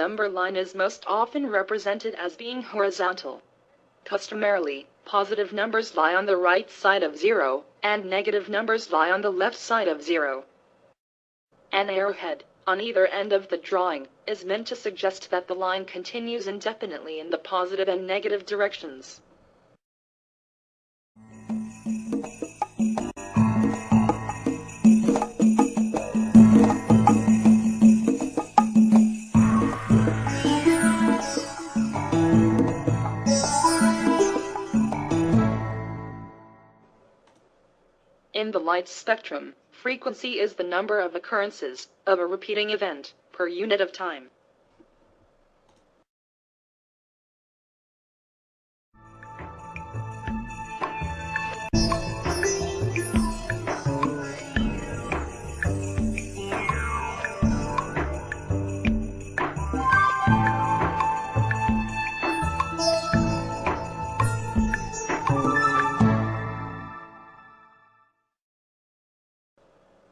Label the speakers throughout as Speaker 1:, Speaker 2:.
Speaker 1: number line is most often represented as being horizontal. Customarily, positive numbers lie on the right side of 0, and negative numbers lie on the left side of 0. An arrowhead, on either end of the drawing, is meant to suggest that the line continues indefinitely in the positive and negative directions. In the light spectrum, frequency is the number of occurrences of a repeating event per unit of time.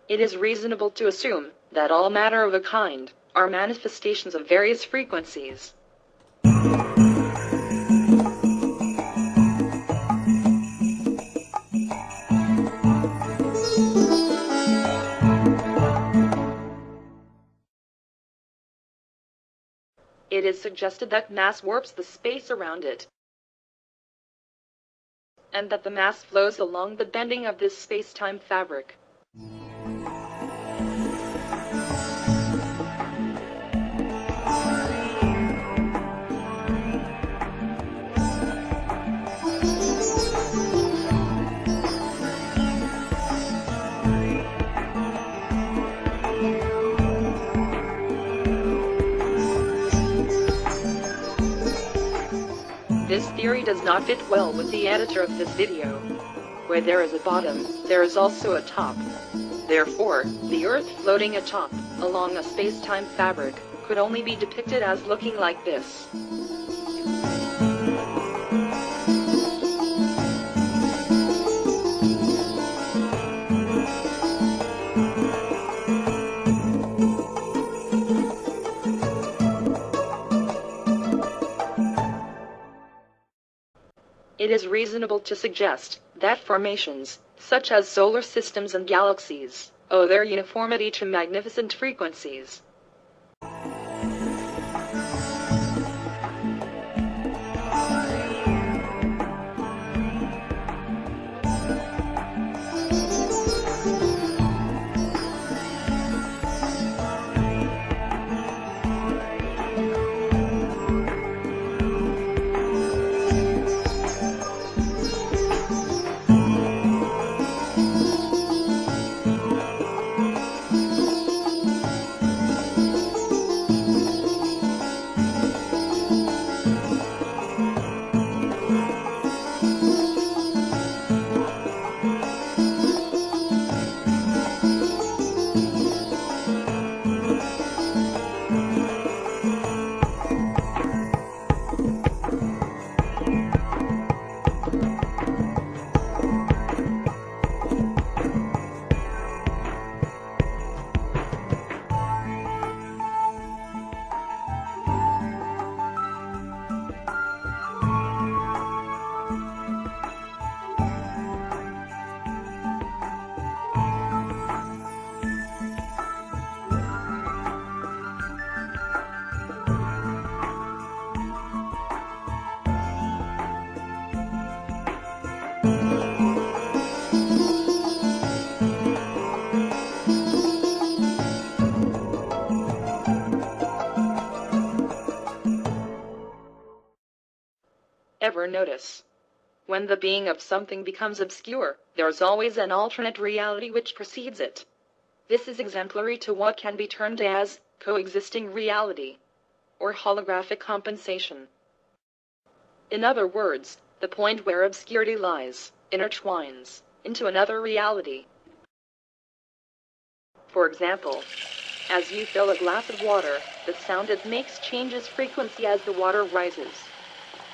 Speaker 1: It is reasonable to assume that all matter of a kind are manifestations of various frequencies. It is suggested that mass warps the space around it, and that the mass flows along the bending of this space-time fabric. This theory does not fit well with the editor of this video. Where there is a bottom, there is also a top. Therefore, the Earth floating atop, along a space-time fabric, could only be depicted as looking like this. It is reasonable to suggest that formations, such as solar systems and galaxies, owe their uniformity to magnificent frequencies. Ever notice? When the being of something becomes obscure, there's always an alternate reality which precedes it. This is exemplary to what can be termed as coexisting reality, or holographic compensation. In other words, the point where obscurity lies, intertwines into another reality. For example, as you fill a glass of water, the sound it makes changes frequency as the water rises.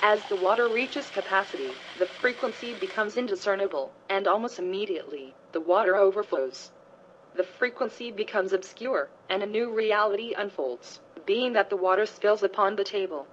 Speaker 1: As the water reaches capacity, the frequency becomes indiscernible, and almost immediately, the water overflows. The frequency becomes obscure, and a new reality unfolds. being that the water spills upon the table.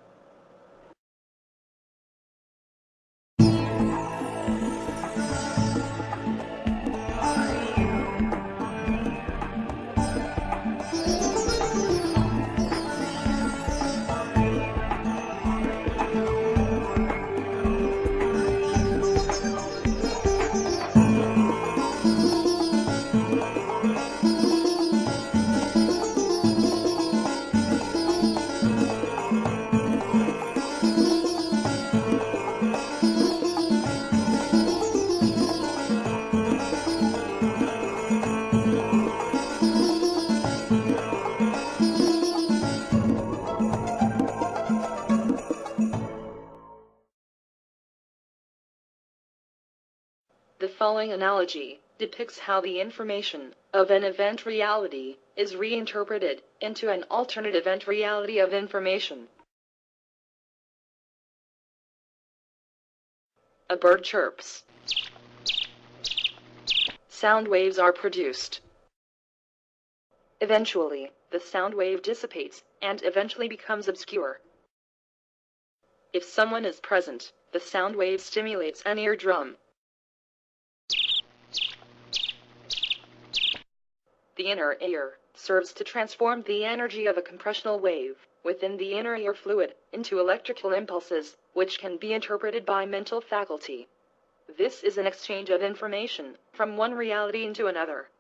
Speaker 1: The following analogy depicts how the information of an event reality is reinterpreted into an alternate event reality of information. A bird chirps. Sound waves are produced. Eventually, the sound wave dissipates and eventually becomes obscure. If someone is present, the sound wave stimulates an eardrum. The inner ear serves to transform the energy of a compressional wave within the inner ear fluid into electrical impulses, which can be interpreted by mental faculty. This is an exchange of information from one reality into another.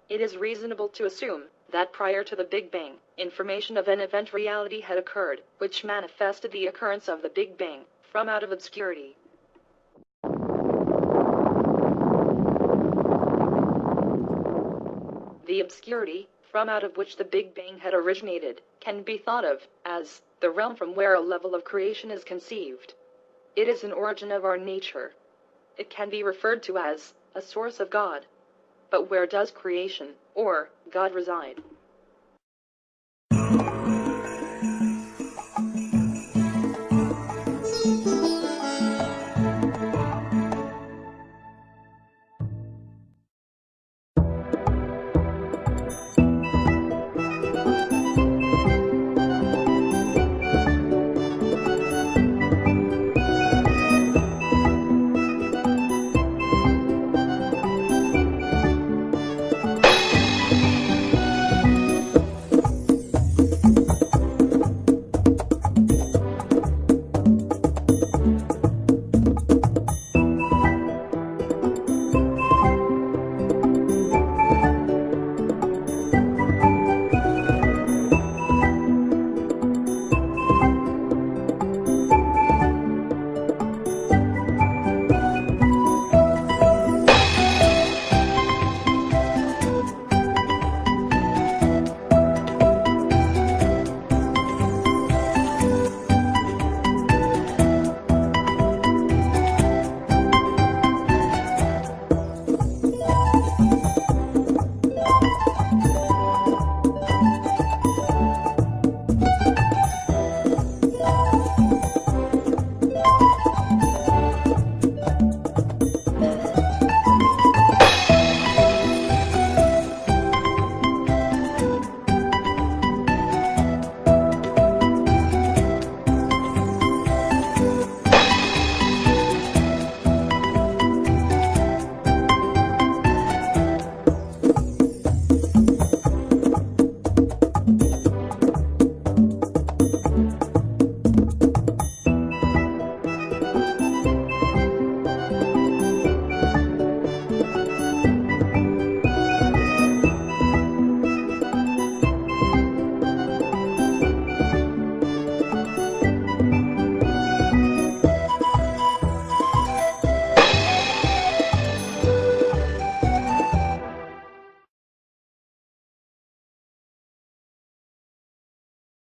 Speaker 1: It is reasonable to assume that prior to the Big Bang, information of an event reality had occurred, which manifested the occurrence of the Big Bang from out of obscurity. The obscurity, from out of which the Big Bang had originated, can be thought of as the realm from where a level of creation is conceived. It is an origin of our nature. It can be referred to as a source of God. But where does creation, or God, reside?